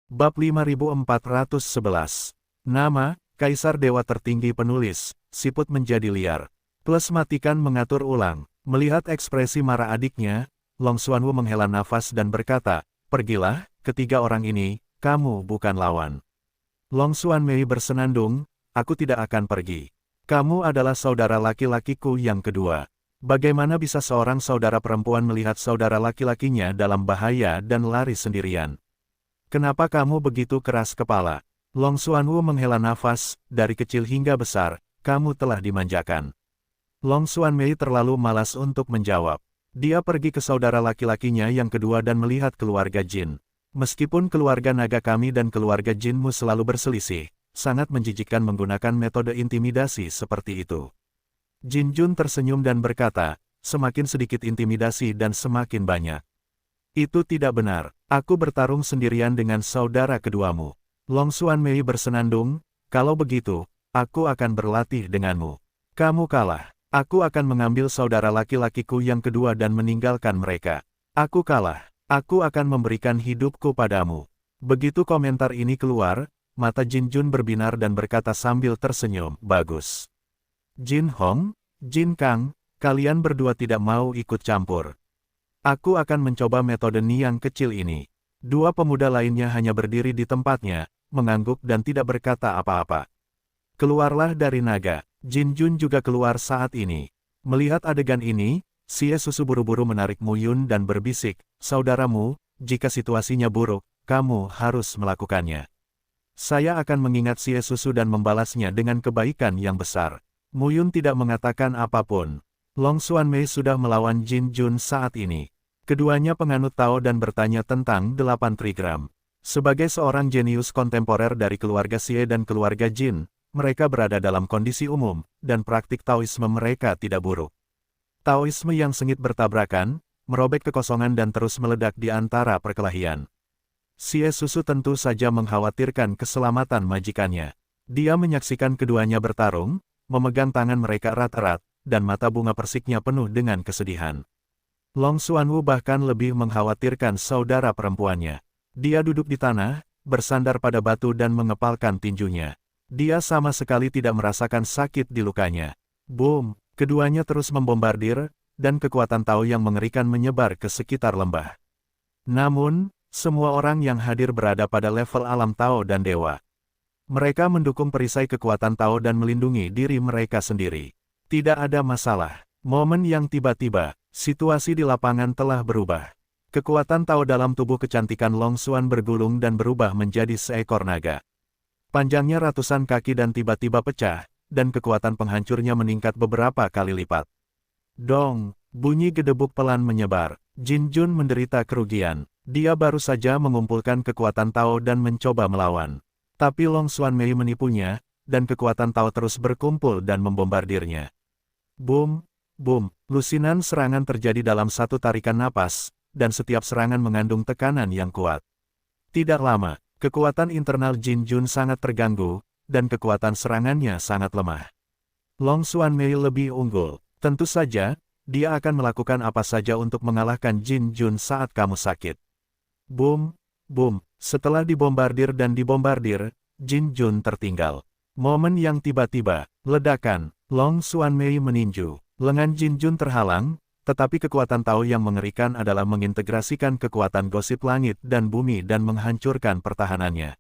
Bab 5411. Nama, Kaisar Dewa Tertinggi Penulis, siput menjadi liar. Plus matikan mengatur ulang. Melihat ekspresi marah adiknya, Long Xuanwu menghela nafas dan berkata, "Pergilah, ketiga orang ini, kamu bukan lawan." Long Xuanmei bersenandung, "Aku tidak akan pergi. Kamu adalah saudara laki-lakiku yang kedua. Bagaimana bisa seorang saudara perempuan melihat saudara laki-lakinya dalam bahaya dan lari sendirian? Kenapa kamu begitu keras kepala?" Long Xuanwu menghela nafas, "Dari kecil hingga besar, kamu telah dimanjakan." Long Xuanmei terlalu malas untuk menjawab. Dia pergi ke saudara laki-lakinya yang kedua dan melihat keluarga Jin. "Meskipun keluarga naga kami dan keluarga Jinmu selalu berselisih, sangat menjijikkan menggunakan metode intimidasi seperti itu." Jin Jun tersenyum dan berkata, "Semakin sedikit intimidasi dan semakin banyak." "Itu tidak benar. Aku bertarung sendirian dengan saudara keduamu." Long Xuanmei bersenandung, "Kalau begitu, aku akan berlatih denganmu. Kamu kalah. Aku akan mengambil saudara laki-lakiku yang kedua dan meninggalkan mereka. Aku kalah. Aku akan memberikan hidupku padamu." Begitu komentar ini keluar, mata Jin Jun berbinar dan berkata sambil tersenyum, "Bagus. Jin Hong, Jin Kang, kalian berdua tidak mau ikut campur. Aku akan mencoba metode Niang kecil ini." Dua pemuda lainnya hanya berdiri di tempatnya, mengangguk dan tidak berkata apa-apa. "Keluarlah dari naga." Jin Jun juga keluar saat ini. Melihat adegan ini, Xie Susu buru-buru menarik Mu Yun dan berbisik, "Saudaramu, jika situasinya buruk, kamu harus melakukannya." "Saya akan mengingat Xie Susu dan membalasnya dengan kebaikan yang besar." Mu Yun tidak mengatakan apapun. Long Xuanmei sudah melawan Jin Jun saat ini. Keduanya penganut Tao dan bertanya tentang 8 trigram. Sebagai seorang jenius kontemporer dari keluarga Xie dan keluarga Jin, mereka berada dalam kondisi umum, dan praktik Taoisme mereka tidak buruk. Taoisme yang sengit bertabrakan, merobek kekosongan dan terus meledak di antara perkelahian. Xie Susu tentu saja mengkhawatirkan keselamatan majikannya. Dia menyaksikan keduanya bertarung, memegang tangan mereka erat-erat, dan mata bunga persiknya penuh dengan kesedihan. Long Xuanwu bahkan lebih mengkhawatirkan saudara perempuannya. Dia duduk di tanah, bersandar pada batu dan mengepalkan tinjunya. Dia sama sekali tidak merasakan sakit di lukanya. Boom! Keduanya terus membombardir, dan kekuatan Tao yang mengerikan menyebar ke sekitar lembah. Namun, semua orang yang hadir berada pada level alam Tao dan Dewa. Mereka mendukung perisai kekuatan Tao dan melindungi diri mereka sendiri. Tidak ada masalah. Momen yang tiba-tiba, situasi di lapangan telah berubah. Kekuatan Tao dalam tubuh kecantikan Long Xuan bergulung dan berubah menjadi seekor naga. Panjangnya ratusan kaki dan tiba-tiba pecah, dan kekuatan penghancurnya meningkat beberapa kali lipat. Dong! Bunyi gedebuk pelan menyebar. Jin Jun menderita kerugian. Dia baru saja mengumpulkan kekuatan Tao dan mencoba melawan. Tapi Long Xuanmei menipunya, dan kekuatan Tao terus berkumpul dan membombardirnya. Boom! Boom! Lusinan serangan terjadi dalam satu tarikan napas, dan setiap serangan mengandung tekanan yang kuat. Tidak lama, kekuatan internal Jin Jun sangat terganggu, dan kekuatan serangannya sangat lemah. Long Xuanmei lebih unggul. Tentu saja, dia akan melakukan apa saja untuk mengalahkan Jin Jun saat kamu sakit. Boom! Boom! Setelah dibombardir dan dibombardir, Jin Jun tertinggal. Momen yang tiba-tiba, ledakan, Long Xuanmei meninju. Lengan Jin Jun terhalang, tetapi kekuatan Tao yang mengerikan adalah mengintegrasikan kekuatan gosip langit dan bumi dan menghancurkan pertahanannya.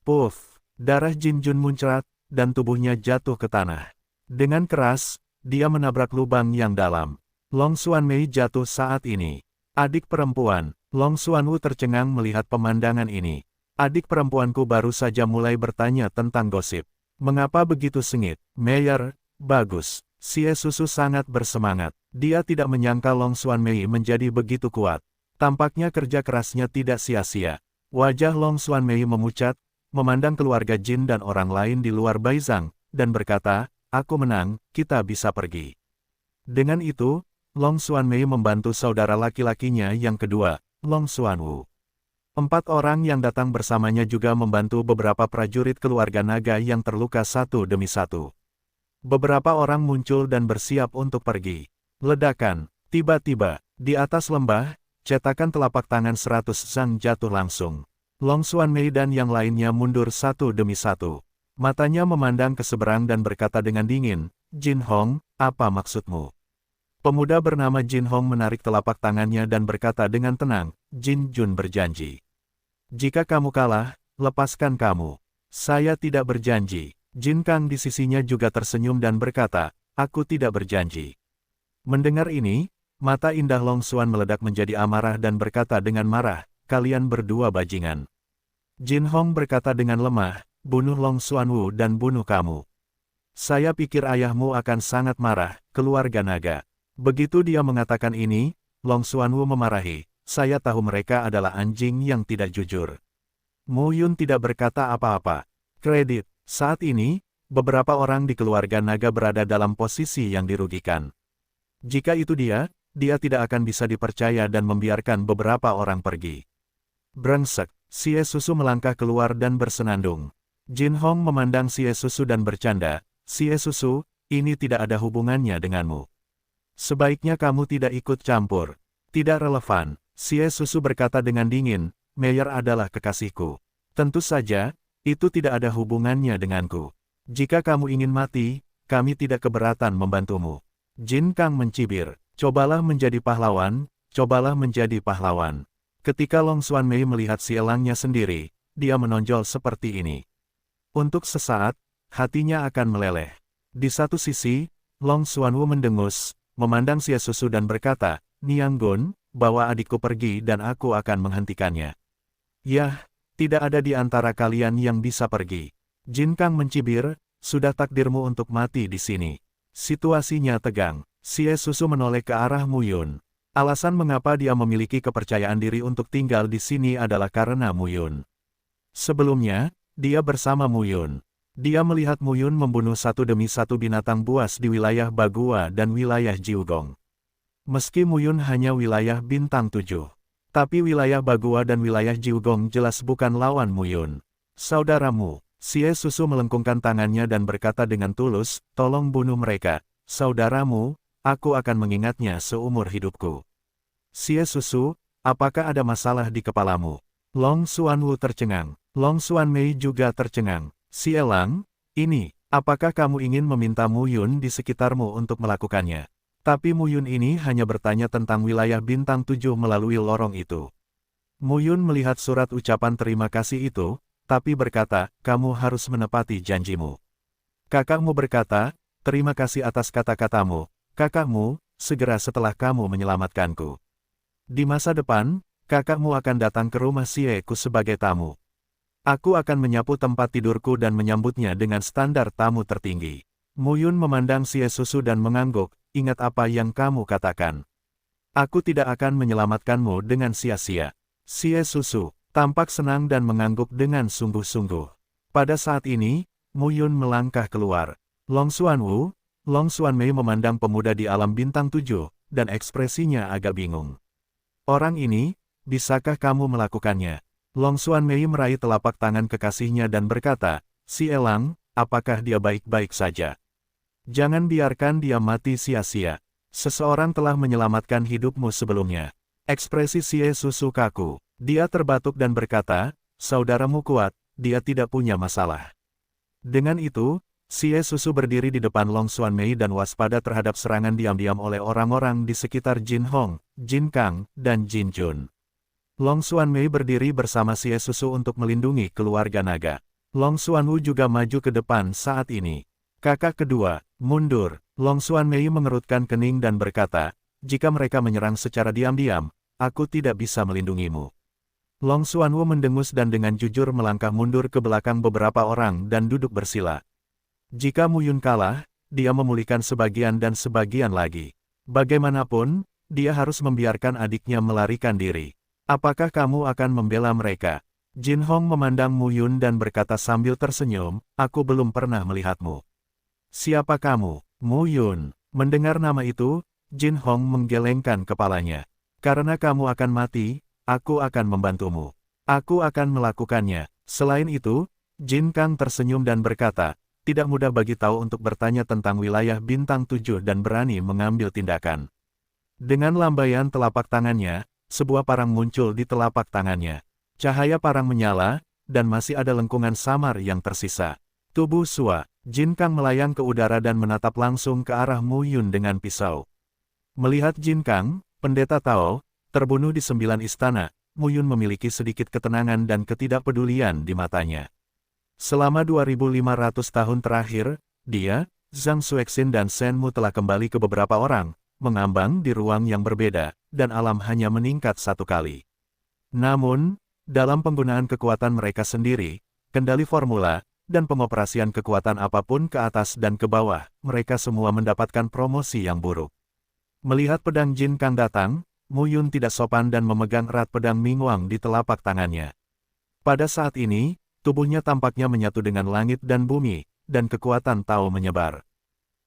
Puff! Darah Jin Jun muncrat, dan tubuhnya jatuh ke tanah. Dengan keras, dia menabrak lubang yang dalam. Long Xuanmei jatuh saat ini. "Adik perempuan." Long Xuanwu tercengang melihat pemandangan ini. "Adik perempuanku baru saja mulai bertanya tentang gosip. Mengapa begitu sengit?" "Mayor, bagus." Xie Susu sangat bersemangat. Dia tidak menyangka Long Xuanmei menjadi begitu kuat. Tampaknya kerja kerasnya tidak sia-sia. Wajah Long Xuanmei memucat, memandang keluarga Jin dan orang lain di luar Baizang, dan berkata, "Aku menang, kita bisa pergi." Dengan itu, Long Xuanmei membantu saudara laki-lakinya yang kedua, Long Xuanwu. 4 orang yang datang bersamanya juga membantu beberapa prajurit keluarga naga yang terluka satu demi satu. Beberapa orang muncul dan bersiap untuk pergi. Ledakan. Tiba-tiba, di atas lembah, cetakan telapak tangan 100 Zhang jatuh langsung. Long Xuanmei dan yang lainnya mundur satu demi satu. Matanya memandang ke seberang dan berkata dengan dingin, Jin Hong, apa maksudmu? Pemuda bernama Jin Hong menarik telapak tangannya dan berkata dengan tenang, Jin Jun berjanji. Jika kamu kalah, lepaskan kamu. Saya tidak berjanji. Jin Kang di sisinya juga tersenyum dan berkata, aku tidak berjanji. Mendengar ini, mata indah Long Xuan meledak menjadi amarah dan berkata dengan marah, kalian berdua bajingan. Jin Hong berkata dengan lemah, bunuh Long Xuanwu dan bunuh kamu. Saya pikir ayahmu akan sangat marah, keluarga naga. Begitu dia mengatakan ini, Long Xuanwu memarahi, saya tahu mereka adalah anjing yang tidak jujur. Mu Yun tidak berkata apa-apa. Kredit, saat ini, beberapa orang di keluarga naga berada dalam posisi yang dirugikan. Jika itu dia tidak akan bisa dipercaya dan membiarkan beberapa orang pergi. Brengsek, Xie Susu melangkah keluar dan bersenandung. Jin Hong memandang Xie Susu dan bercanda, Xie Susu, ini tidak ada hubungannya denganmu. Sebaiknya kamu tidak ikut campur. Tidak relevan, Xie Susu berkata dengan dingin, Meyer adalah kekasihku. Tentu saja, itu tidak ada hubungannya denganku. Jika kamu ingin mati, kami tidak keberatan membantumu. Jin Kang mencibir, cobalah menjadi pahlawan, cobalah menjadi pahlawan. Ketika Long Xuanmei melihat si elangnya sendiri, dia menonjol seperti ini. Untuk sesaat, hatinya akan meleleh. Di satu sisi, Long Xuanwu mendengus, memandang Xie Susu dan berkata, Niang Gun, bawa adikku pergi dan aku akan menghentikannya. Yah, tidak ada di antara kalian yang bisa pergi. Jin Kang mencibir, sudah takdirmu untuk mati di sini. Situasinya tegang. Xie Susu menoleh ke arah Mu Yun. Alasan mengapa dia memiliki kepercayaan diri untuk tinggal di sini adalah karena Mu Yun. Sebelumnya, dia bersama Mu Yun. Dia melihat Mu Yun membunuh satu demi satu binatang buas di wilayah Bagua dan wilayah Jiugong. Meski Mu Yun hanya wilayah bintang 7, tapi wilayah Bagua dan wilayah Jiugong jelas bukan lawan Mu Yun. Saudaramu, Xie Susu melengkungkan tangannya dan berkata dengan tulus, tolong bunuh mereka. Saudaramu, aku akan mengingatnya seumur hidupku. Xie Susu, apakah ada masalah di kepalamu? Long Xuanwu tercengang. Long Xuanmei juga tercengang. Si Elang, ini, apakah kamu ingin meminta Mu Yun di sekitarmu untuk melakukannya? Tapi Mu Yun ini hanya bertanya tentang wilayah bintang 7 melalui lorong itu. Mu Yun melihat surat ucapan terima kasih itu, tapi berkata, kamu harus menepati janjimu. Kakakmu berkata, terima kasih atas kata-katamu, kakakmu, segera setelah kamu menyelamatkanku. Di masa depan, kakakmu akan datang ke rumah Xie-ku sebagai tamu. Aku akan menyapu tempat tidurku dan menyambutnya dengan standar tamu tertinggi. Mu Yun memandang Xie Susu dan mengangguk, ingat apa yang kamu katakan. Aku tidak akan menyelamatkanmu dengan sia-sia. Xie Susu tampak senang dan mengangguk dengan sungguh-sungguh. Pada saat ini, Mu Yun melangkah keluar. Long Xuanwu, Long Xuanmei memandang pemuda di alam bintang 7, dan ekspresinya agak bingung. Orang ini, bisakah kamu melakukannya? Long Xuanmei meraih telapak tangan kekasihnya dan berkata, si Elang, apakah dia baik-baik saja? Jangan biarkan dia mati sia-sia. Seseorang telah menyelamatkan hidupmu sebelumnya. Ekspresi Xie Susu kaku. Dia terbatuk dan berkata, saudaramu kuat, dia tidak punya masalah. Dengan itu, Xie Susu berdiri di depan Long Xuanmei dan waspada terhadap serangan diam-diam oleh orang-orang di sekitar Jin Hong, Jin Kang, dan Jin Jun. Long Xuanmei berdiri bersama Xie Susu untuk melindungi keluarga naga. Long Xuanwu juga maju ke depan saat ini. Kakak kedua, mundur. Long Xuanmei mengerutkan kening dan berkata, jika mereka menyerang secara diam-diam, aku tidak bisa melindungimu. Long Xuanwu mendengus dan dengan jujur melangkah mundur ke belakang beberapa orang dan duduk bersila. Jika Mu Yun kalah, dia memulihkan sebagian dan sebagian lagi. Bagaimanapun, dia harus membiarkan adiknya melarikan diri. Apakah kamu akan membela mereka? Jin Hong memandang Mu Yun dan berkata sambil tersenyum, aku belum pernah melihatmu. Siapa kamu? Mu Yun. Mendengar nama itu, Jin Hong menggelengkan kepalanya. Karena kamu akan mati, aku akan membantumu. Aku akan melakukannya. Selain itu, Jin Kang tersenyum dan berkata, tidak mudah bagi Tao untuk bertanya tentang wilayah bintang 7 dan berani mengambil tindakan. Dengan lambaian telapak tangannya, sebuah parang muncul di telapak tangannya. Cahaya parang menyala, dan masih ada lengkungan samar yang tersisa. Tubuh Sua, Jin Kang melayang ke udara dan menatap langsung ke arah Mu Yun dengan pisau. Melihat Jin Kang, pendeta Tao, terbunuh di 9 istana, Mu Yun memiliki sedikit ketenangan dan ketidakpedulian di matanya. Selama 2500 tahun terakhir, dia, Zhang Xuexin dan Shen Mu telah kembali ke beberapa orang, mengambang di ruang yang berbeda, dan alam hanya meningkat 1 kali. Namun, dalam penggunaan kekuatan mereka sendiri, kendali formula, dan pengoperasian kekuatan apapun ke atas dan ke bawah, mereka semua mendapatkan promosi yang buruk. Melihat pedang Jin Kang datang, Mu Yun tidak sopan dan memegang erat pedang Mingwang di telapak tangannya. Pada saat ini, tubuhnya tampaknya menyatu dengan langit dan bumi, dan kekuatan Tao menyebar.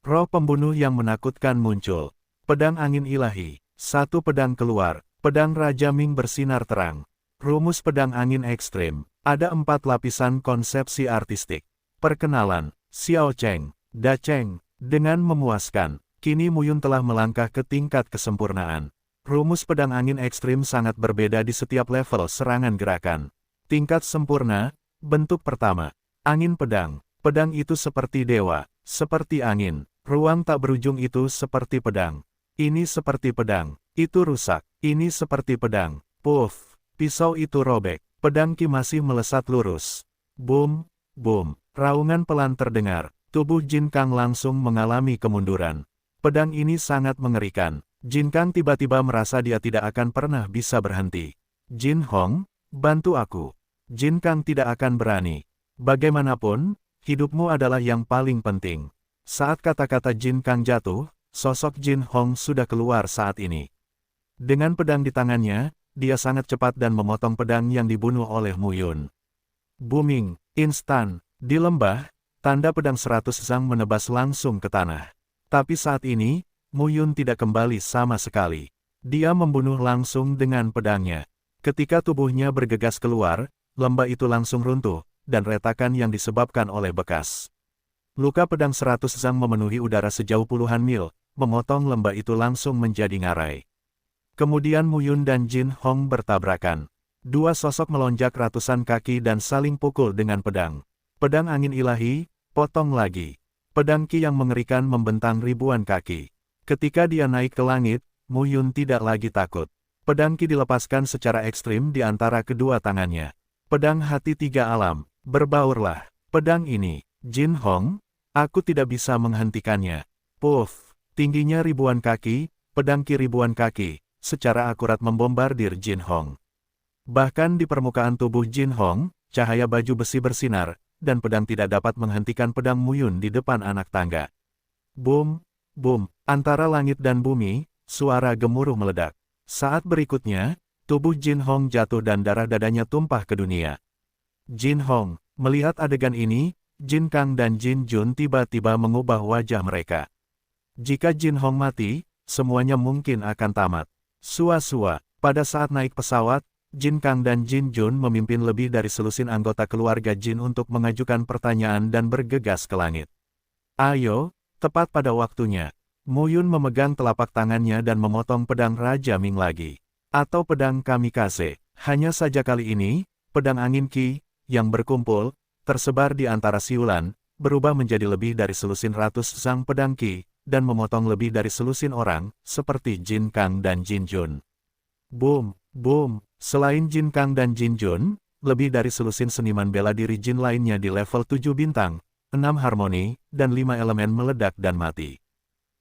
Roh pembunuh yang menakutkan muncul. Pedang angin ilahi. 1 pedang keluar. Pedang Raja Ming bersinar terang. Rumus pedang angin ekstrim. Ada 4 lapisan konsepsi artistik. Perkenalan. Xiao Cheng. Da Cheng. Dengan memuaskan, kini Mu Yun telah melangkah ke tingkat kesempurnaan. Rumus pedang angin ekstrim sangat berbeda di setiap level serangan gerakan. Tingkat sempurna. Bentuk pertama. Angin pedang. Pedang itu seperti dewa, seperti angin. Ruang tak berujung itu seperti pedang. Ini seperti pedang. Itu rusak. Ini seperti pedang. Puff. Pisau itu robek. Pedang Ki masih melesat lurus. Boom, boom. Raungan pelan terdengar. Tubuh Jin Kang langsung mengalami kemunduran. Pedang ini sangat mengerikan. Jin Kang tiba-tiba merasa dia tidak akan pernah bisa berhenti. Jin Hong, bantu aku. Jin Kang tidak akan berani. Bagaimanapun, hidupmu adalah yang paling penting. Saat kata-kata Jin Kang jatuh, sosok Jin Hong sudah keluar saat ini. Dengan pedang di tangannya, dia sangat cepat dan memotong pedang yang dibunuh oleh Mu Yun. Booming, instan, di lembah, tanda pedang 100 Zhang menebas langsung ke tanah. Tapi saat ini, Mu Yun tidak kembali sama sekali. Dia membunuh langsung dengan pedangnya. Ketika tubuhnya bergegas keluar, lembah itu langsung runtuh, dan retakan yang disebabkan oleh bekas luka pedang 100 Zhang memenuhi udara sejauh puluhan mil, memotong lembah itu langsung menjadi ngarai. Kemudian Mu Yun dan Jin Hong bertabrakan. 2 sosok melonjak ratusan kaki dan saling pukul dengan pedang. Pedang angin ilahi, potong lagi. Pedang Ki yang mengerikan membentang ribuan kaki. Ketika dia naik ke langit, Mu Yun tidak lagi takut. Pedang Ki dilepaskan secara ekstrim di antara kedua tangannya. Pedang hati 3 alam. Berbaurlah, pedang ini, Jin Hong, aku tidak bisa menghentikannya. Puff, tingginya ribuan kaki, pedang Ki ribuan kaki, secara akurat membombardir Jin Hong. Bahkan di permukaan tubuh Jin Hong, cahaya baju besi bersinar, dan pedang tidak dapat menghentikan pedang Mu Yun di depan anak tangga. Boom, boom, antara langit dan bumi, suara gemuruh meledak. Saat berikutnya, tubuh Jin Hong jatuh dan darah dadanya tumpah ke dunia. Jin Hong, melihat adegan ini, Jin Kang dan Jin Jun tiba-tiba mengubah wajah mereka. Jika Jin Hong mati, semuanya mungkin akan tamat. Sua-sua, pada saat naik pesawat, Jin Kang dan Jin Jun memimpin lebih dari selusin anggota keluarga Jin untuk mengajukan pertanyaan dan bergegas ke langit. Ayo, tepat pada waktunya. Mu Yun memegang telapak tangannya dan memotong pedang Raja Ming lagi. Atau pedang kamikaze. Hanya saja kali ini, pedang angin Ki, yang berkumpul, tersebar di antara siulan, berubah menjadi lebih dari selusin ratus Zhang pedang Ki, dan memotong lebih dari selusin orang, seperti Jin Kang dan Jin Jun. Boom, boom, selain Jin Kang dan Jin Jun, lebih dari selusin seniman bela diri Jin lainnya di level 7 bintang, 6 harmoni, dan 5 elemen meledak dan mati.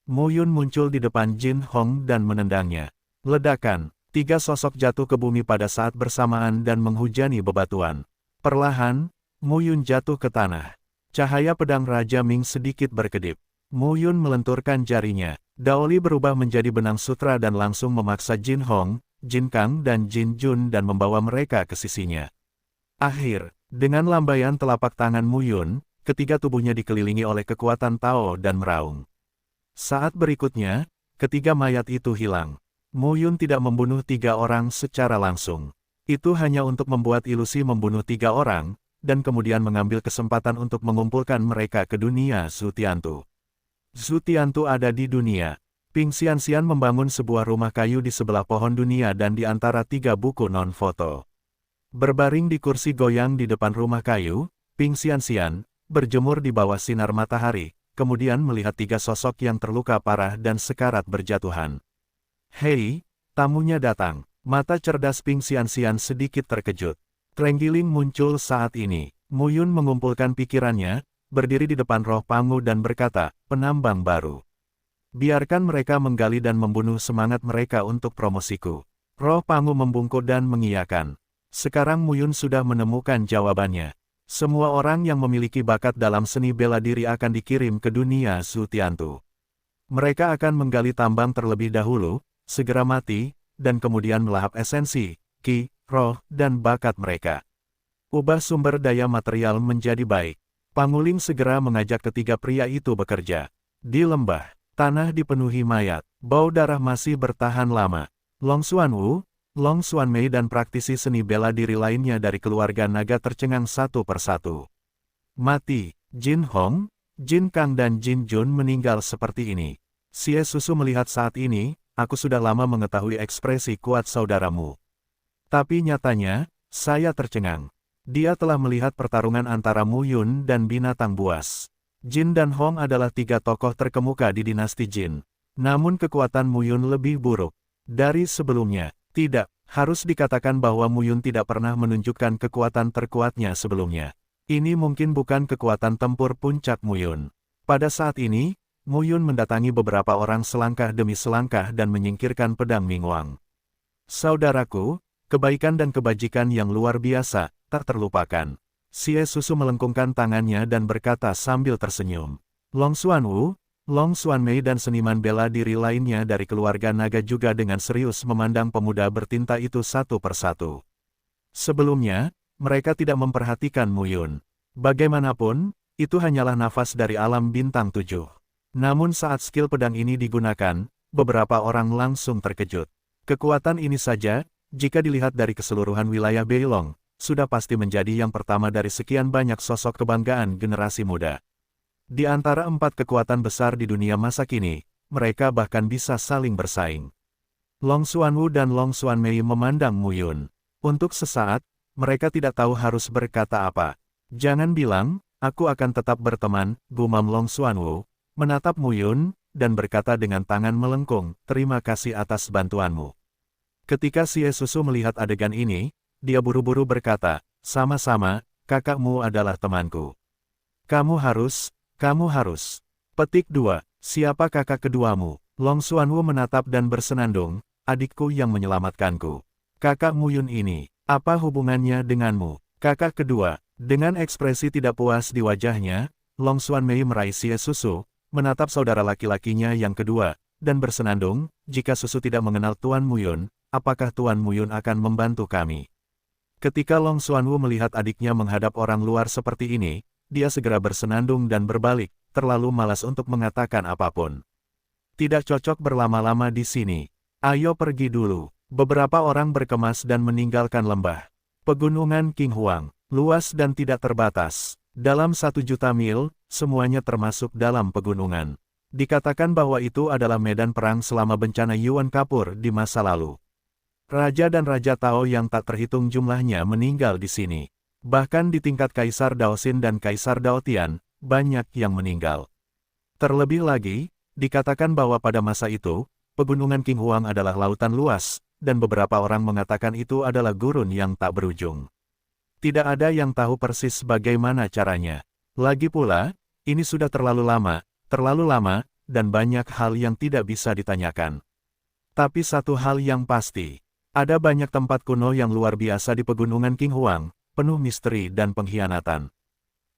Mu Yun muncul di depan Jin Hong dan menendangnya. Ledakan, 3 sosok jatuh ke bumi pada saat bersamaan dan menghujani bebatuan. Perlahan, Mu Yun jatuh ke tanah. Cahaya pedang Raja Ming sedikit berkedip. Mu Yun melenturkan jarinya. Daoli berubah menjadi benang sutra dan langsung memaksa Jin Hong, Jin Kang dan Jin Jun dan membawa mereka ke sisinya. Akhir, dengan lambaian telapak tangan Mu Yun, ketiga tubuhnya dikelilingi oleh kekuatan Tao dan meraung. Saat berikutnya, ketiga mayat itu hilang. Mu Yun tidak membunuh 3 orang secara langsung. Itu hanya untuk membuat ilusi membunuh 3 orang, dan kemudian mengambil kesempatan untuk mengumpulkan mereka ke dunia Zhu Tiantu. Zhu Tiantu ada di dunia. Ping Xianxian membangun sebuah rumah kayu di sebelah pohon dunia dan di antara 3 buku non-foto. Berbaring di kursi goyang di depan rumah kayu, Ping Xianxian berjemur di bawah sinar matahari, kemudian melihat tiga sosok yang terluka parah dan sekarat berjatuhan. Hei, tamunya datang. Mata cerdas Ping Xianxian sedikit terkejut. Trenggiling muncul saat ini. Mu Yun mengumpulkan pikirannya, berdiri di depan roh Pangu dan berkata, penambang baru. Biarkan mereka menggali dan membunuh semangat mereka untuk promosiku. Roh Pangu membungkuk dan mengiyakan. Sekarang Mu Yun sudah menemukan jawabannya. Semua orang yang memiliki bakat dalam seni bela diri akan dikirim ke dunia Zhu Tiantu. Mereka akan menggali tambang terlebih dahulu, segera mati, dan kemudian melahap esensi, ki, roh, dan bakat mereka. Ubah sumber daya material menjadi baik. Panguling segera mengajak ketiga pria itu bekerja. Di lembah, tanah dipenuhi mayat, bau darah masih bertahan lama. Long Xuanwu, Long Xuanmei dan praktisi seni bela diri lainnya dari keluarga naga tercengang satu persatu. Mati, Jin Hong, Jin Kang dan Jin Jun meninggal seperti ini. Xie Susu melihat saat ini, aku sudah lama mengetahui ekspresi kuat saudaramu. Tapi nyatanya, saya tercengang. Dia telah melihat pertarungan antara Mu Yun dan binatang buas. Jin dan Hong adalah tiga tokoh terkemuka di dinasti Jin. Namun kekuatan Mu Yun lebih buruk dari sebelumnya. Tidak, harus dikatakan bahwa Mu Yun tidak pernah menunjukkan kekuatan terkuatnya sebelumnya. Ini mungkin bukan kekuatan tempur puncak Mu Yun. Pada saat ini, Mu Yun mendatangi beberapa orang selangkah demi selangkah dan menyingkirkan pedang Mingwang. Saudaraku, kebaikan dan kebajikan yang luar biasa, tak terlupakan. Xie Susu melengkungkan tangannya dan berkata sambil tersenyum. Long Xuanwu, Long Xuanmei dan seniman bela diri lainnya dari keluarga naga juga dengan serius memandang pemuda bertinta itu satu persatu. Sebelumnya, mereka tidak memperhatikan Mu Yun. Bagaimanapun, itu hanyalah nafas dari alam bintang 7. Namun saat skill pedang ini digunakan, beberapa orang langsung terkejut. Kekuatan ini saja, jika dilihat dari keseluruhan wilayah Beilong, sudah pasti menjadi yang pertama dari sekian banyak sosok kebanggaan generasi muda. Di antara 4 kekuatan besar di dunia masa kini, mereka bahkan bisa saling bersaing. Long Xuanwu dan Long Xuanmei memandang Mu Yun. Untuk sesaat, mereka tidak tahu harus berkata apa. Jangan bilang, aku akan tetap berteman, gumam Long Xuanwu, menatap Mu Yun, dan berkata dengan tangan melengkung, terima kasih atas bantuanmu. Ketika Xie Susu melihat adegan ini, dia buru-buru berkata, sama-sama, kakakmu adalah temanku. Kamu harus. Petik 2. Siapa kakak keduamu? Long Xuanwu menatap dan bersenandung, adikku yang menyelamatkanku. Kakak Mu Yun ini, apa hubungannya denganmu? Kakak kedua, dengan ekspresi tidak puas di wajahnya, Long Xuanmei meraih Xie Susu, menatap saudara laki-lakinya yang kedua, dan bersenandung, jika Susu tidak mengenal Tuan Mu Yun, apakah Tuan Mu Yun akan membantu kami? Ketika Long Xuanwu melihat adiknya menghadap orang luar seperti ini, dia segera bersenandung dan berbalik, terlalu malas untuk mengatakan apapun. Tidak cocok berlama-lama di sini. Ayo pergi dulu. Beberapa orang berkemas dan meninggalkan lembah. Pegunungan Qinghuang, luas dan tidak terbatas. Dalam 1 juta mil, semuanya termasuk dalam pegunungan. Dikatakan bahwa itu adalah medan perang selama bencana Yuan Kapur di masa lalu. Raja dan Raja Tao yang tak terhitung jumlahnya meninggal di sini. Bahkan di tingkat Kaisar Daoxin dan Kaisar Daotian, banyak yang meninggal. Terlebih lagi, dikatakan bahwa pada masa itu, pegunungan Qinghuang adalah lautan luas, dan beberapa orang mengatakan itu adalah gurun yang tak berujung. Tidak ada yang tahu persis bagaimana caranya. Lagi pula, ini sudah terlalu lama, dan banyak hal yang tidak bisa ditanyakan. Tapi satu hal yang pasti, ada banyak tempat kuno yang luar biasa di pegunungan Qinghuang, penuh misteri dan pengkhianatan.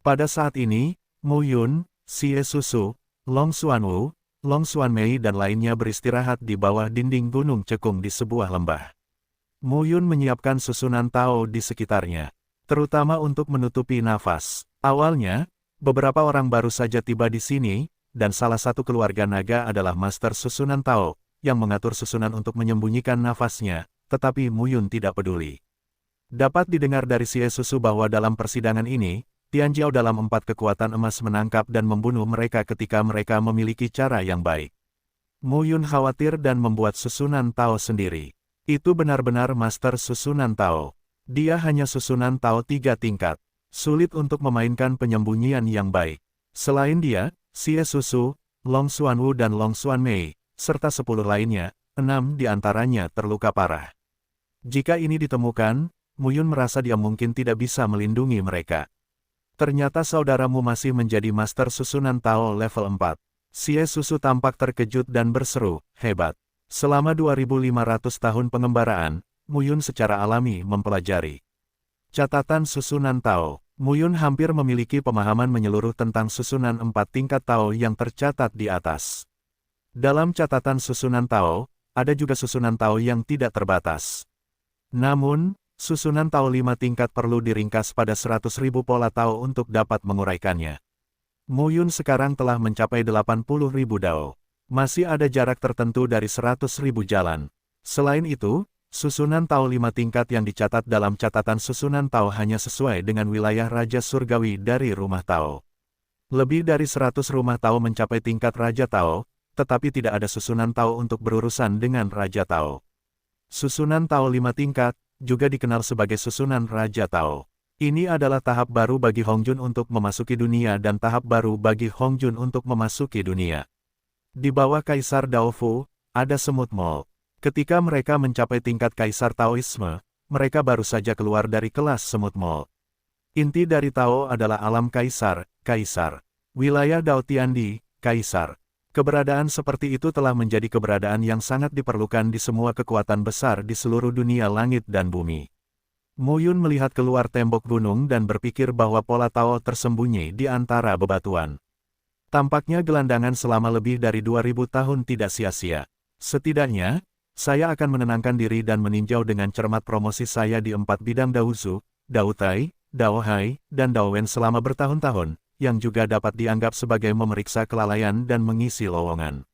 Pada saat ini, Mu Yun, Xie Susu, Long Xuanwu, Long Xuanmei dan lainnya beristirahat di bawah dinding gunung cekung di sebuah lembah. Mu Yun menyiapkan susunan Tao di sekitarnya, terutama untuk menutupi nafas. Awalnya, beberapa orang baru saja tiba di sini, dan salah satu keluarga naga adalah master susunan Tao, yang mengatur susunan untuk menyembunyikan nafasnya, tetapi Mu Yun tidak peduli. Dapat didengar dari Xie Susu bahwa dalam persidangan ini, Tianjiao dalam 4 kekuatan emas menangkap dan membunuh mereka ketika mereka memiliki cara yang baik. Mu Yun khawatir dan membuat susunan Tao sendiri. Itu benar-benar master susunan Tao. Dia hanya susunan Tao 3 tingkat. Sulit untuk memainkan penyembunyian yang baik. Selain dia, Xie Susu, Long Xuanwu dan Long Xuanmei, serta 10 lainnya, 6 di antaranya terluka parah. Jika ini ditemukan, Muyun merasa dia mungkin tidak bisa melindungi mereka. Ternyata saudaramu masih menjadi master susunan Tao level 4. Xie Susu tampak terkejut dan berseru, hebat. Selama 2500 tahun pengembaraan, Muyun secara alami mempelajari catatan susunan Tao. Muyun hampir memiliki pemahaman menyeluruh tentang susunan 4 tingkat Tao yang tercatat di atas. Dalam catatan susunan Tao, ada juga susunan Tao yang tidak terbatas. Namun, susunan Tao 5 tingkat perlu diringkas pada 100.000 pola Tao untuk dapat menguraikannya. Muyun sekarang telah mencapai 80.000 Dao. Masih ada jarak tertentu dari 100.000 jalan. Selain itu, susunan Tao 5 tingkat yang dicatat dalam catatan susunan Tao hanya sesuai dengan wilayah Raja Surgawi dari rumah Tao. Lebih dari 100 rumah Tao mencapai tingkat Raja Tao, tetapi tidak ada susunan Tao untuk berurusan dengan Raja Tao. Susunan Tao 5 tingkat, juga dikenal sebagai susunan Raja Tao. Ini adalah tahap baru bagi Hongjun untuk memasuki dunia dan tahap baru bagi Hongjun untuk memasuki dunia. Di bawah Kaisar Daofu, ada semut Mol. Ketika mereka mencapai tingkat Kaisar Taoisme, mereka baru saja keluar dari kelas semut Mol. Inti dari Tao adalah alam Kaisar, Kaisar. Wilayah Dao Tiandi, Kaisar. Keberadaan seperti itu telah menjadi keberadaan yang sangat diperlukan di semua kekuatan besar di seluruh dunia langit dan bumi. Muyun melihat keluar tembok gunung dan berpikir bahwa pola Tao tersembunyi di antara bebatuan. Tampaknya gelandangan selama lebih dari 2000 tahun tidak sia-sia. Setidaknya, saya akan menenangkan diri dan meninjau dengan cermat promosi saya di 4 bidang Daozu, Dao Tai, Dao Hai, dan Dao Wen selama bertahun-tahun, yang juga dapat dianggap sebagai memeriksa kelalaian dan mengisi lowongan.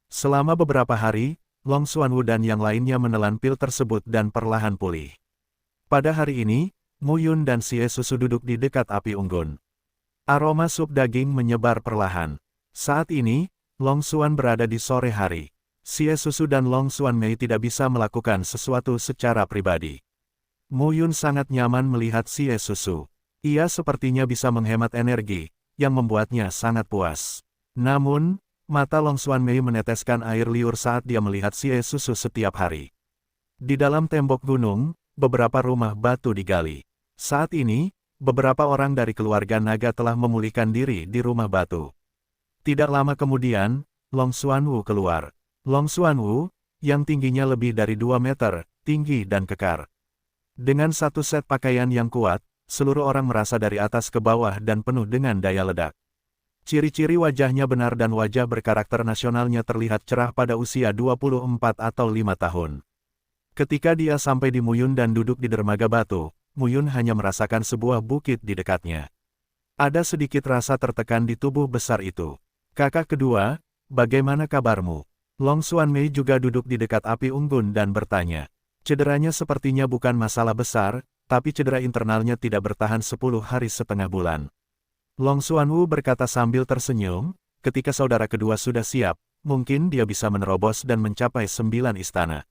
Selama beberapa hari, Long Xuanwu dan yang lainnya menelan pil tersebut dan perlahan pulih. Pada hari ini, Muyun dan Xie Susu duduk di dekat api unggun. Aroma sup daging menyebar perlahan. Saat ini, Long Xuan berada di sore hari. Xie Susu dan Long Xuanmei tidak bisa melakukan sesuatu secara pribadi. Muyun sangat nyaman melihat Xie Susu. Ia sepertinya bisa menghemat energi, yang membuatnya sangat puas. Namun, mata Long Xuanmei meneteskan air liur saat dia melihat Xie Susu setiap hari. Di dalam tembok gunung, beberapa rumah batu digali. Saat ini, beberapa orang dari keluarga naga telah memulihkan diri di rumah batu. Tidak lama kemudian, Long Xuanwu keluar. Long Xuanwu, yang tingginya lebih dari 2 meter, tinggi dan kekar. Dengan satu set pakaian yang kuat, seluruh orang merasa dari atas ke bawah dan penuh dengan daya ledak. Ciri-ciri wajahnya benar dan wajah berkarakter nasionalnya terlihat cerah pada usia 24 atau 5 tahun. Ketika dia sampai di Muyun dan duduk di dermaga batu, Muyun hanya merasakan sebuah bukit di dekatnya. Ada sedikit rasa tertekan di tubuh besar itu. Kakak kedua, bagaimana kabarmu? Long Xuanmei juga duduk di dekat api unggun dan bertanya. Cederanya sepertinya bukan masalah besar, tapi cedera internalnya tidak bertahan 10 hari setengah bulan. Long Xuanwu berkata sambil tersenyum, ketika saudara kedua sudah siap, mungkin dia bisa menerobos dan mencapai 9 istana.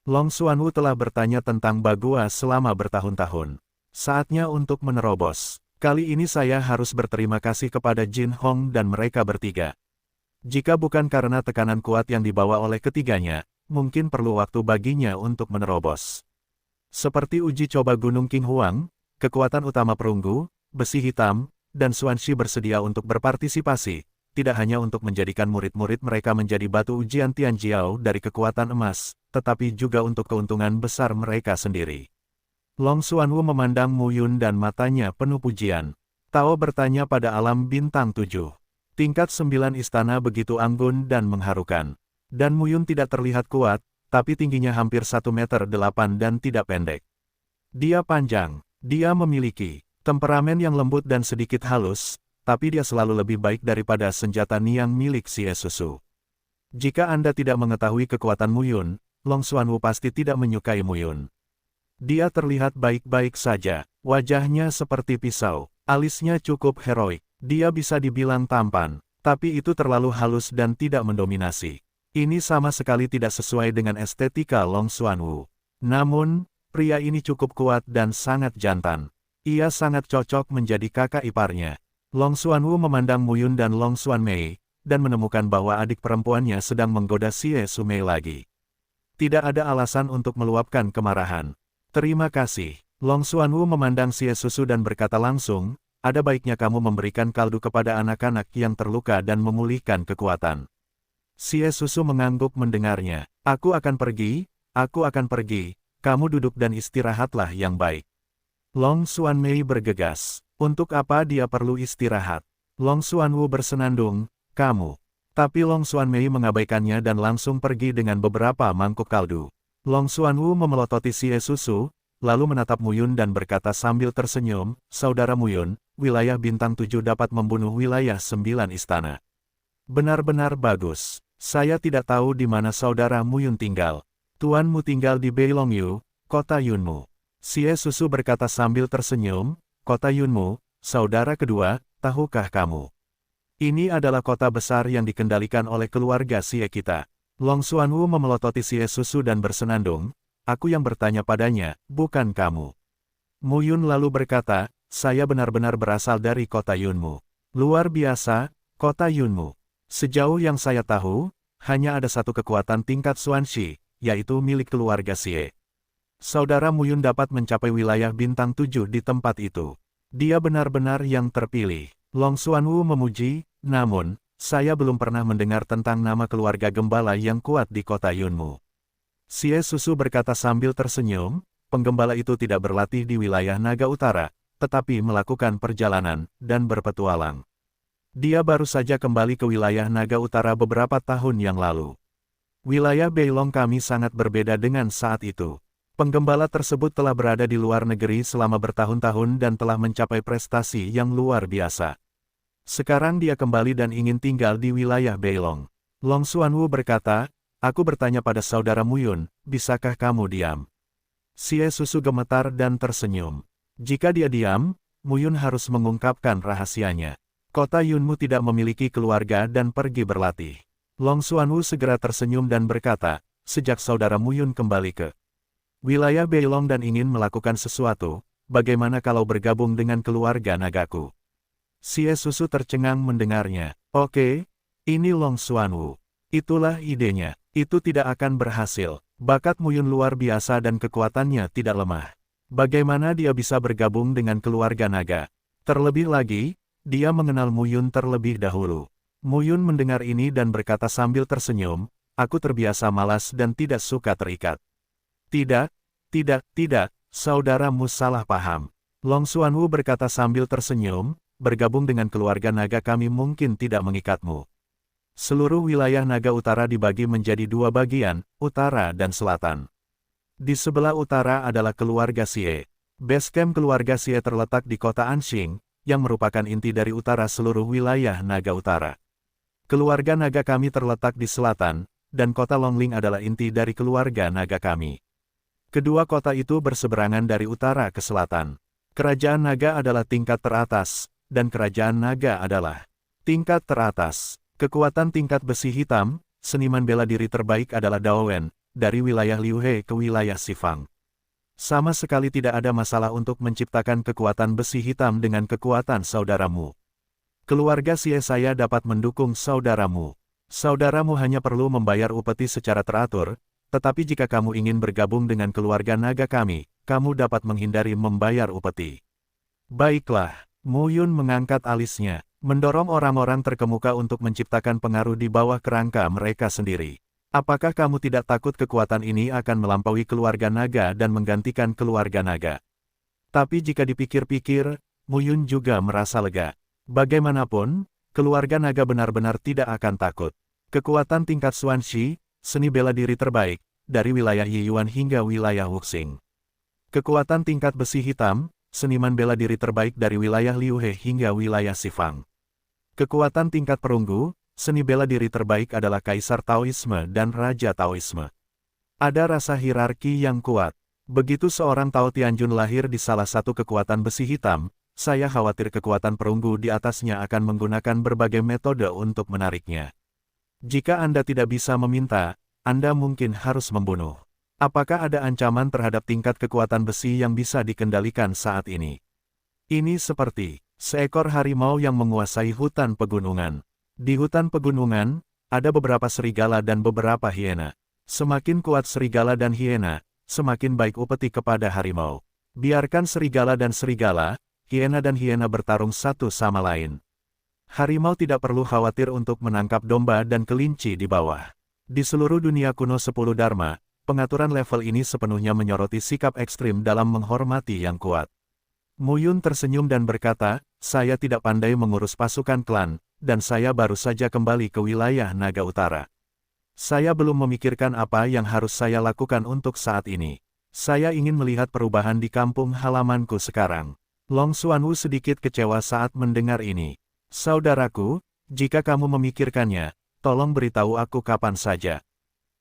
Long Xuanwu telah bertanya tentang Bagua selama bertahun-tahun. Saatnya untuk menerobos. Kali ini saya harus berterima kasih kepada Jin Hong dan mereka bertiga. Jika bukan karena tekanan kuat yang dibawa oleh ketiganya, mungkin perlu waktu baginya untuk menerobos. Seperti uji coba Gunung King Huang, kekuatan utama perunggu, besi hitam, dan Xuanxi bersedia untuk berpartisipasi, tidak hanya untuk menjadikan murid-murid mereka menjadi batu ujian Tianjiao dari kekuatan emas, tetapi juga untuk keuntungan besar mereka sendiri. Long Xuanwu memandang Muyun dan matanya penuh pujian. Tao bertanya pada alam bintang 7. Tingkat 9 istana begitu anggun dan mengharukan. Dan Muyun tidak terlihat kuat, tapi tingginya hampir 1,8 meter dan tidak pendek. Dia panjang. Dia memiliki temperamen yang lembut dan sedikit halus, tapi dia selalu lebih baik daripada senjata Niang milik Xie Susu. Jika Anda tidak mengetahui kekuatan Muyun, Long Xuanwu pasti tidak menyukai Muyun. Dia terlihat baik-baik saja. Wajahnya seperti pisau. Alisnya cukup heroik. Dia bisa dibilang tampan, tapi itu terlalu halus dan tidak mendominasi. Ini sama sekali tidak sesuai dengan estetika Long Xuanwu. Namun, Pria ini cukup kuat dan sangat jantan. Ia sangat cocok menjadi kakak iparnya. Long Xuanwu memandang Muyun dan Long Xuanmei, dan menemukan bahwa adik perempuannya sedang menggoda Xie Sumei lagi. Tidak ada alasan untuk meluapkan kemarahan. Terima kasih. Long Xuanwu memandang Xie Susu dan berkata langsung, ada baiknya kamu memberikan kaldu kepada anak-anak yang terluka dan memulihkan kekuatan. Xie Susu mengangguk mendengarnya. Aku akan pergi, kamu duduk dan istirahatlah yang baik. Long Xuanmei bergegas. Untuk apa dia perlu istirahat? Long Xuanwu bersenandung, kamu. Tapi Long Xuanmei mengabaikannya dan langsung pergi dengan beberapa mangkuk kaldu. Long Xuanwu memelototi Xie Susu, lalu menatap Muyun dan berkata sambil tersenyum, Saudara Muyun, wilayah bintang 7 dapat membunuh wilayah 9 istana. Benar-benar bagus. Saya tidak tahu di mana Saudara Muyun tinggal. Tuanmu tinggal di Beilongyu, kota Yunmu. Xie Susu berkata sambil tersenyum, kota Yunmu, saudara kedua, tahukah kamu? Ini adalah kota besar yang dikendalikan oleh keluarga Xie kita. Long Xuanwu memelototi Xie Susu dan bersenandung, aku yang bertanya padanya, bukan kamu. Muyun lalu berkata, saya benar-benar berasal dari kota Yunmu. Luar biasa, kota Yunmu. Sejauh yang saya tahu, hanya ada satu kekuatan tingkat Xuanxi, yaitu milik keluarga Xie. Saudara Muyun dapat mencapai wilayah bintang 7 di tempat itu. Dia benar-benar yang terpilih. Long Xuanwu memuji, namun, saya belum pernah mendengar tentang nama keluarga gembala yang kuat di kota Yunmu. Xie Susu berkata sambil tersenyum, penggembala itu tidak berlatih di wilayah Naga Utara, tetapi melakukan perjalanan dan berpetualang. Dia baru saja kembali ke wilayah Naga Utara beberapa tahun yang lalu. Wilayah Beilong kami sangat berbeda dengan saat itu. Penggembala tersebut telah berada di luar negeri selama bertahun-tahun dan telah mencapai prestasi yang luar biasa. Sekarang dia kembali dan ingin tinggal di wilayah Beilong. Long Xuanwu berkata, aku bertanya pada saudara Muyun, bisakah kamu diam? Xie Susu gemetar dan tersenyum. Jika dia diam, Muyun harus mengungkapkan rahasianya. Kota Yunmu tidak memiliki keluarga dan pergi berlatih. Long Xuanwu segera tersenyum dan berkata, sejak saudara Muyun kembali ke wilayah Beilong dan ingin melakukan sesuatu, bagaimana kalau bergabung dengan keluarga nagaku? Xie Susu tercengang mendengarnya. Oke, ini Long Xuanwu. Itulah idenya. Itu tidak akan berhasil. Bakat Muyun luar biasa dan kekuatannya tidak lemah. Bagaimana dia bisa bergabung dengan keluarga naga? Terlebih lagi, dia mengenal Muyun terlebih dahulu. Muyun mendengar ini dan berkata sambil tersenyum, aku terbiasa malas dan tidak suka terikat. Tidak, saudaramu salah paham. Long Xuanwu berkata sambil tersenyum, bergabung dengan keluarga naga kami mungkin tidak mengikatmu. Seluruh wilayah Naga Utara dibagi menjadi dua bagian, utara dan selatan. Di sebelah utara adalah keluarga Xie. Basecamp keluarga Xie terletak di kota Anxing, yang merupakan inti dari utara seluruh wilayah Naga Utara. Keluarga naga kami terletak di selatan, dan kota Longling adalah inti dari keluarga naga kami. Kedua kota itu berseberangan dari utara ke selatan. Kerajaan naga adalah tingkat teratas, dan kerajaan naga adalah tingkat teratas. Kekuatan tingkat besi hitam, seniman bela diri terbaik adalah Dao Wen, dari wilayah Liuhe ke wilayah Xifang. Sama sekali tidak ada masalah untuk menciptakan kekuatan besi hitam dengan kekuatan saudaramu. Keluarga Xie saya dapat mendukung saudaramu. Saudaramu hanya perlu membayar upeti secara teratur, tetapi jika kamu ingin bergabung dengan keluarga naga kami, kamu dapat menghindari membayar upeti. Baiklah, Muyun mengangkat alisnya, mendorong orang-orang terkemuka untuk menciptakan pengaruh di bawah kerangka mereka sendiri. Apakah kamu tidak takut kekuatan ini akan melampaui keluarga naga dan menggantikan keluarga naga? Tapi jika dipikir-pikir, Muyun juga merasa lega. Bagaimanapun, keluarga naga benar-benar tidak akan takut. Kekuatan tingkat Xuanxi, seni bela diri terbaik, dari wilayah Yiyuan hingga wilayah Wuxing. Kekuatan tingkat besi hitam, seniman bela diri terbaik dari wilayah Liuhe hingga wilayah Xifang. Kekuatan tingkat perunggu, seni bela diri terbaik adalah Kaisar Taoisme dan Raja Taoisme. Ada rasa hierarki yang kuat. Begitu seorang Tao Tianjun lahir di salah satu kekuatan besi hitam, saya khawatir kekuatan perunggu di atasnya akan menggunakan berbagai metode untuk menariknya. Jika Anda tidak bisa meminta, Anda mungkin harus membunuh. Apakah ada ancaman terhadap tingkat kekuatan besi yang bisa dikendalikan saat ini? Ini seperti seekor harimau yang menguasai hutan pegunungan. Di hutan pegunungan, ada beberapa serigala dan beberapa hiena. Semakin kuat serigala dan hiena, semakin baik upeti kepada harimau. Biarkan serigala dan serigala, hiena dan hiena bertarung satu sama lain. Harimau tidak perlu khawatir untuk menangkap domba dan kelinci di bawah. Di seluruh dunia kuno 10 Dharma, pengaturan level ini sepenuhnya menyoroti sikap ekstrim dalam menghormati yang kuat. Mu Yun tersenyum dan berkata, saya tidak pandai mengurus pasukan klan, dan saya baru saja kembali ke wilayah Naga Utara. Saya belum memikirkan apa yang harus saya lakukan untuk saat ini. Saya ingin melihat perubahan di kampung halamanku sekarang. Long Xuanwu sedikit kecewa saat mendengar ini. Saudaraku, jika kamu memikirkannya, tolong beritahu aku kapan saja.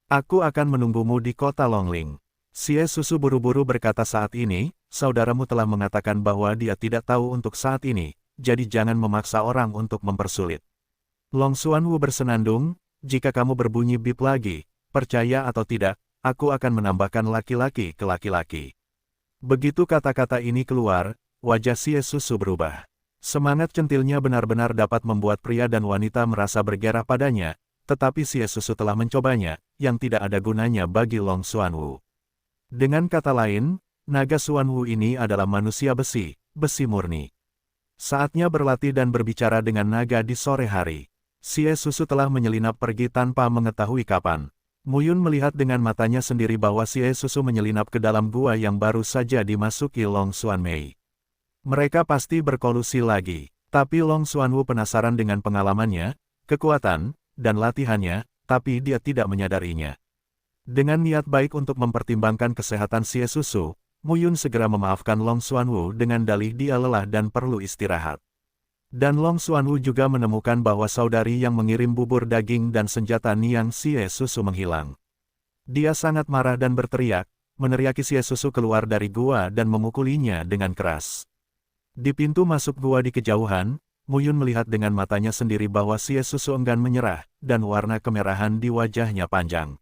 Aku akan menunggumu di kota Longling. Xie Susu buru-buru berkata saat ini, saudaramu telah mengatakan bahwa dia tidak tahu untuk saat ini, jadi jangan memaksa orang untuk mempersulit. Long Xuanwu bersenandung, jika kamu berbunyi bip lagi, percaya atau tidak, aku akan menambahkan laki-laki ke laki-laki. Begitu kata-kata ini keluar, wajah Xie Susu berubah. Semangat centilnya benar-benar dapat membuat pria dan wanita merasa bergairah padanya, tetapi Xie Susu telah mencobanya, yang tidak ada gunanya bagi Long Xuanwu. Dengan kata lain, naga Xuanwu ini adalah manusia besi, besi murni. Saatnya berlatih dan berbicara dengan naga di sore hari. Xie Susu telah menyelinap pergi tanpa mengetahui kapan. Mu Yun melihat dengan matanya sendiri bahwa Xie Susu menyelinap ke dalam gua yang baru saja dimasuki Long Xuanmei. Mereka pasti berkolusi lagi, tapi Long Xuanwu penasaran dengan pengalamannya, kekuatan, dan latihannya, tapi dia tidak menyadarinya. Dengan niat baik untuk mempertimbangkan kesehatan Xie Susu, Mu Yun segera memaafkan Long Xuanwu dengan dalih dia lelah dan perlu istirahat. Dan Long Xuanwu juga menemukan bahwa saudari yang mengirim bubur daging dan senjata Niang Xie Susu menghilang. Dia sangat marah dan berteriak, meneriaki Xie Susu keluar dari gua dan memukulinya dengan keras. Di pintu masuk gua di kejauhan, Mu Yun melihat dengan matanya sendiri bahwa Xie Susu enggan menyerah, dan warna kemerahan di wajahnya panjang.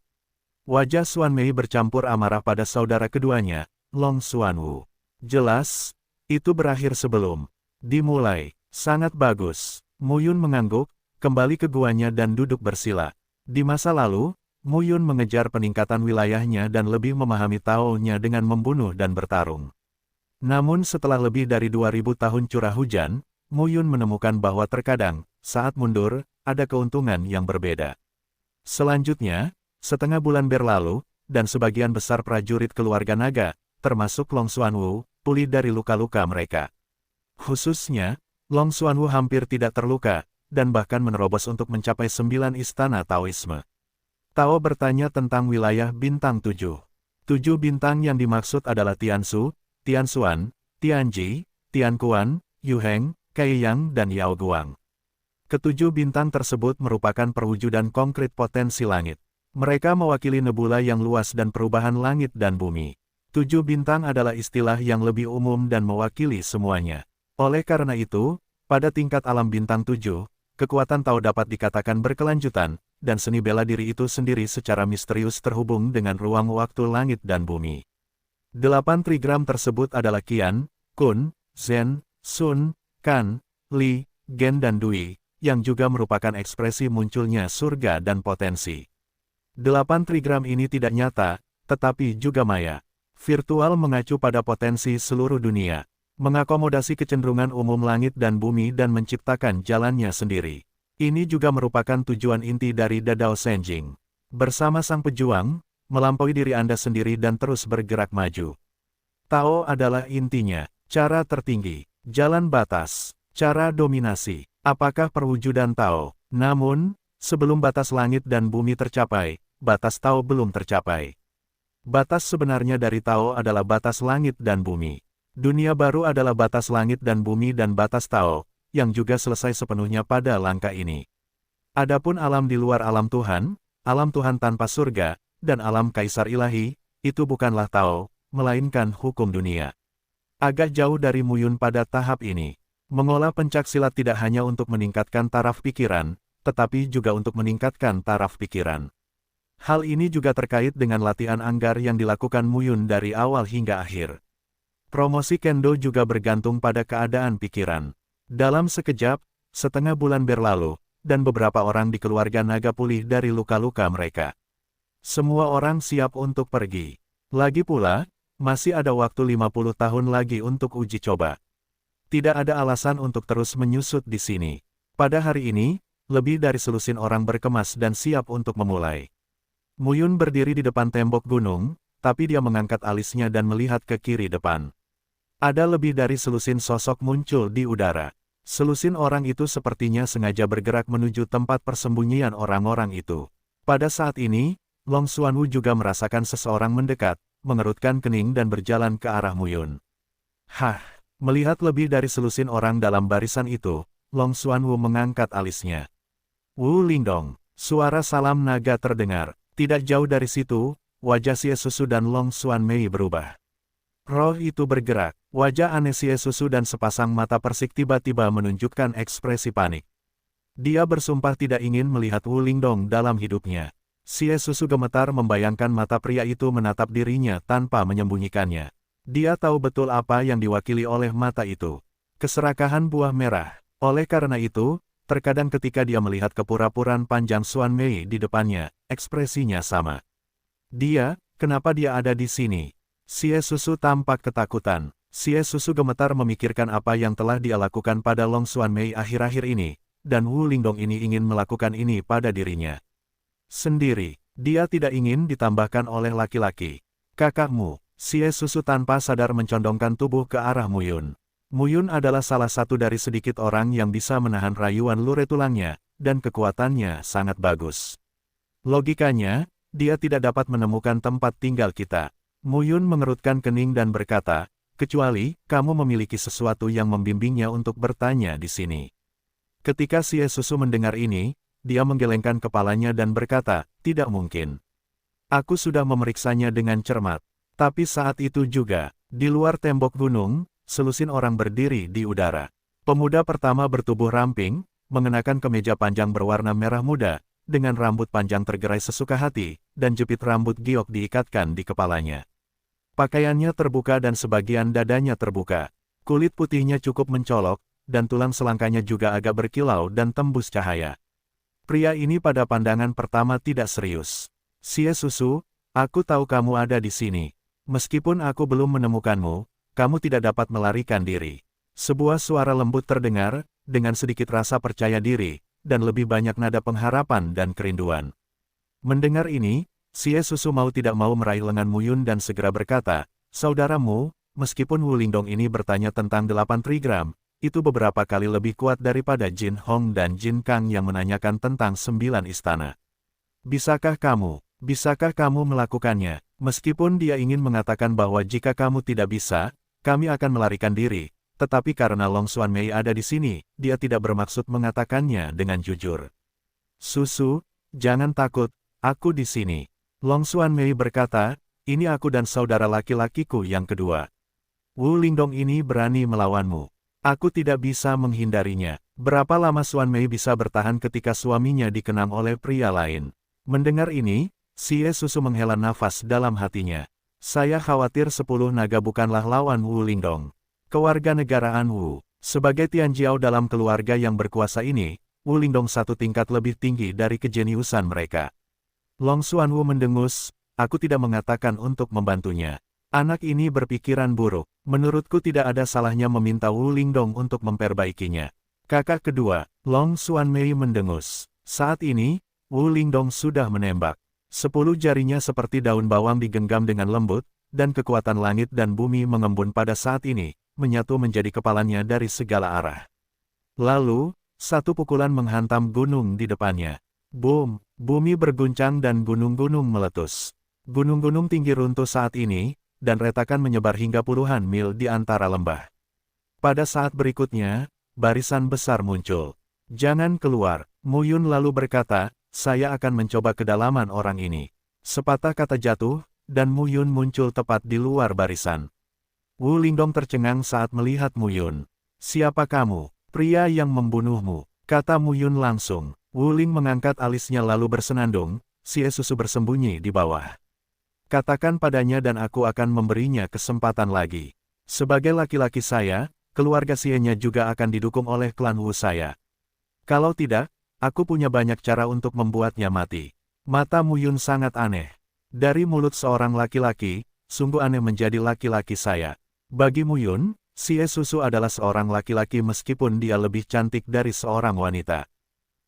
Wajah Xuanmei bercampur amarah pada saudara keduanya, Long Xuanwu. Jelas, itu berakhir sebelum dimulai. Sangat bagus. Mu Yun mengangguk, kembali ke guanya dan duduk bersila. Di masa lalu, Mu Yun mengejar peningkatan wilayahnya dan lebih memahami Tao-nya dengan membunuh dan bertarung. Namun setelah lebih dari 2000 tahun curah hujan, Mu Yun menemukan bahwa terkadang, saat mundur, ada keuntungan yang berbeda. Selanjutnya, setengah bulan berlalu, dan sebagian besar prajurit keluarga naga, termasuk Long Xuanwu, pulih dari luka-luka mereka. Khususnya, Long Xuanwu hampir tidak terluka, dan bahkan menerobos untuk mencapai 9 istana Taoisme. Tao bertanya tentang wilayah bintang 7. 7 bintang yang dimaksud adalah Tianshu, Tianshuan, Tianji, Tianquan, Yuheng, Kaiyang dan Yaoguang. Ketujuh bintang tersebut merupakan perwujudan konkret potensi langit. Mereka mewakili nebula yang luas dan perubahan langit dan bumi. 7 bintang adalah istilah yang lebih umum dan mewakili semuanya. Oleh karena itu, pada tingkat alam bintang 7, kekuatan Tao dapat dikatakan berkelanjutan, dan seni bela diri itu sendiri secara misterius terhubung dengan ruang waktu langit dan bumi. 8 trigram tersebut adalah Qian, Kun, Zhen, Sun, Kan, Li, Gen dan Dui, yang juga merupakan ekspresi munculnya surga dan potensi. 8 trigram ini tidak nyata, tetapi juga maya. Virtual mengacu pada potensi seluruh dunia, mengakomodasi kecenderungan umum langit dan bumi dan menciptakan jalannya sendiri. Ini juga merupakan tujuan inti dari Dadao Senjing. Bersama sang pejuang, melampaui diri Anda sendiri dan terus bergerak maju. Tao adalah intinya, cara tertinggi, jalan batas, cara dominasi. Apakah perwujudan Tao? Namun, sebelum batas langit dan bumi tercapai, batas Tao belum tercapai. Batas sebenarnya dari Tao adalah batas langit dan bumi. Dunia baru adalah batas langit dan bumi dan batas Tao, yang juga selesai sepenuhnya pada langkah ini. Adapun alam di luar alam Tuhan tanpa surga, dan alam kaisar ilahi, itu bukanlah Tao, melainkan hukum dunia. Agak jauh dari Mu Yun pada tahap ini. Mengolah pencaksilat tidak hanya untuk meningkatkan taraf pikiran, tetapi juga untuk meningkatkan taraf pikiran. Hal ini juga terkait dengan latihan anggar yang dilakukan Muyun dari awal hingga akhir. Promosi kendo juga bergantung pada keadaan pikiran. Dalam sekejap, setengah bulan berlalu, dan beberapa orang di keluarga naga pulih dari luka-luka mereka. Semua orang siap untuk pergi. Lagi pula, masih ada waktu 50 tahun lagi untuk uji coba. Tidak ada alasan untuk terus menyusut di sini. Pada hari ini, lebih dari selusin orang berkemas dan siap untuk memulai. Muyun berdiri di depan tembok gunung, tapi dia mengangkat alisnya dan melihat ke kiri depan. Ada lebih dari selusin sosok muncul di udara. Selusin orang itu sepertinya sengaja bergerak menuju tempat persembunyian orang-orang itu. Pada saat ini, Long Xuanwu juga merasakan seseorang mendekat, mengerutkan kening dan berjalan ke arah Muyun. Hah, melihat lebih dari selusin orang dalam barisan itu, Long Xuanwu mengangkat alisnya. Wu Lingdong, suara salam naga terdengar. Tidak jauh dari situ, wajah Xie Susu dan Long Xuanmei berubah. Roh itu bergerak, wajah aneh Xie Susu dan sepasang mata persik tiba-tiba menunjukkan ekspresi panik. Dia bersumpah tidak ingin melihat Wu Lingdong dalam hidupnya. Xie Susu gemetar membayangkan mata pria itu menatap dirinya tanpa menyembunyikannya. Dia tahu betul apa yang diwakili oleh mata itu. Keserakahan buah merah. Oleh karena itu, terkadang ketika dia melihat kepura-puraan panjang Xuanmei di depannya, ekspresinya sama. Kenapa dia ada di sini? Xie Susu tampak ketakutan. Xie Susu gemetar memikirkan apa yang telah dia lakukan pada Long Xuanmei akhir-akhir ini, dan Wu Lingdong ini ingin melakukan ini pada dirinya sendiri. Dia tidak ingin ditambahkan oleh laki-laki. Kakakmu, Xie Susu tanpa sadar mencondongkan tubuh ke arah Muyun. Muyun adalah salah satu dari sedikit orang yang bisa menahan rayuan lurik tulangnya, dan kekuatannya sangat bagus. Logikanya, dia tidak dapat menemukan tempat tinggal kita. Muyun mengerutkan kening dan berkata, kecuali kamu memiliki sesuatu yang membimbingnya untuk bertanya di sini. Ketika Xie Susu mendengar ini, dia menggelengkan kepalanya dan berkata, tidak mungkin. Aku sudah memeriksanya dengan cermat. Tapi saat itu juga, di luar tembok gunung, selusin orang berdiri di udara. Pemuda pertama bertubuh ramping, mengenakan kemeja panjang berwarna merah muda, dengan rambut panjang tergerai sesuka hati, dan jepit rambut giok diikatkan di kepalanya. Pakaiannya terbuka dan sebagian dadanya terbuka. Kulit putihnya cukup mencolok, dan tulang selangkanya juga agak berkilau dan tembus cahaya. Pria ini pada pandangan pertama tidak serius. Xie Susu, aku tahu kamu ada di sini. Meskipun aku belum menemukanmu, kamu tidak dapat melarikan diri. Sebuah suara lembut terdengar, dengan sedikit rasa percaya diri, dan lebih banyak nada pengharapan dan kerinduan. Mendengar ini, Xie Susu mau tidak mau meraih lengan Muyun dan segera berkata, saudaramu, meskipun Wu Lingdong ini bertanya tentang 8 trigram, itu beberapa kali lebih kuat daripada Jin Hong dan Jin Kang yang menanyakan tentang 9 istana. Bisakah kamu melakukannya? Meskipun dia ingin mengatakan bahwa jika kamu tidak bisa, kami akan melarikan diri, tetapi karena Long Xuanmei ada di sini, dia tidak bermaksud mengatakannya dengan jujur. Susu, jangan takut, aku di sini. Long Xuanmei berkata, ini aku dan saudara laki-lakiku yang kedua. Wu Lingdong ini berani melawanmu. Aku tidak bisa menghindarinya. Berapa lama Xuanmei bisa bertahan ketika suaminya dikenang oleh pria lain? Mendengar ini, Xie Susu menghela nafas dalam hatinya. Saya khawatir 10 naga bukanlah lawan Wu Lingdong. Kewarganegaraan Wu. Sebagai Tianjiao dalam keluarga yang berkuasa ini, Wu Lingdong satu tingkat lebih tinggi dari kejeniusan mereka. Long Xuanwu mendengus, aku tidak mengatakan untuk membantunya. Anak ini berpikiran buruk. Menurutku tidak ada salahnya meminta Wu Lingdong untuk memperbaikinya. Kakak kedua, Long Xuanmei mendengus. Saat ini, Wu Lingdong sudah menembak. 10 jarinya seperti daun bawang digenggam dengan lembut, dan kekuatan langit dan bumi mengembun pada saat ini, menyatu menjadi kepalanya dari segala arah. Lalu, satu pukulan menghantam gunung di depannya. Boom! Bumi berguncang dan gunung-gunung meletus. Gunung-gunung tinggi runtuh saat ini, dan retakan menyebar hingga puluhan mil di antara lembah. Pada saat berikutnya, barisan besar muncul. Jangan keluar, Muyun lalu berkata, saya akan mencoba kedalaman orang ini. Sepatah kata jatuh, dan Muyun muncul tepat di luar barisan. Wu Lingdong tercengang saat melihat Muyun. Siapa kamu? Pria yang membunuhmu, kata Muyun langsung. Wu Ling mengangkat alisnya lalu bersenandung, sie susu bersembunyi di bawah. Katakan padanya dan aku akan memberinya kesempatan lagi. Sebagai laki-laki saya, keluarga sienya juga akan didukung oleh klan Wu saya. Kalau tidak, aku punya banyak cara untuk membuatnya mati. Mata Muyun sangat aneh. Dari mulut seorang laki-laki, sungguh aneh menjadi laki-laki saya. Bagi Muyun, sie susu adalah seorang laki-laki meskipun dia lebih cantik dari seorang wanita.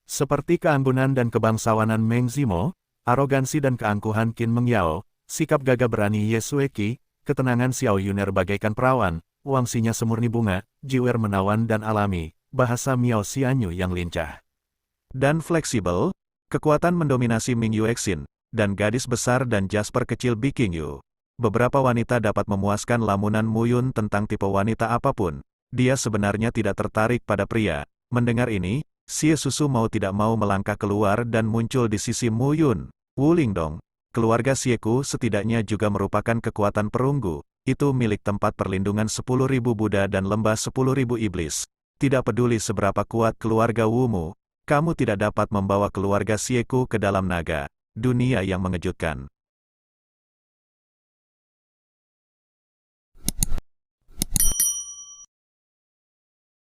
Seperti keanggunan dan kebangsawanan Meng Zimo, arogansi dan keangkuhan Qin Mengyao, sikap gagah berani Ye Sueki, ketenangan Xiao Yuner bagaikan perawan, wangsinya semurni bunga, jiwer menawan dan alami, bahasa Miao Xianyu yang lincah dan fleksibel, kekuatan mendominasi Ming Yuexin, dan gadis besar dan Jasper kecil Biking Yu. Beberapa wanita dapat memuaskan lamunan Muyun tentang tipe wanita apapun. Dia sebenarnya tidak tertarik pada pria. Mendengar ini, sie susu mau tidak mau melangkah keluar dan muncul di sisi Muyun. Wu Lingdong, keluarga Sieku setidaknya juga merupakan kekuatan perunggu. Itu milik tempat perlindungan 10.000 Buddha dan lembah 10.000 iblis. Tidak peduli seberapa kuat keluarga Wumu, kamu tidak dapat membawa keluarga Sieku ke dalam naga, dunia yang mengejutkan.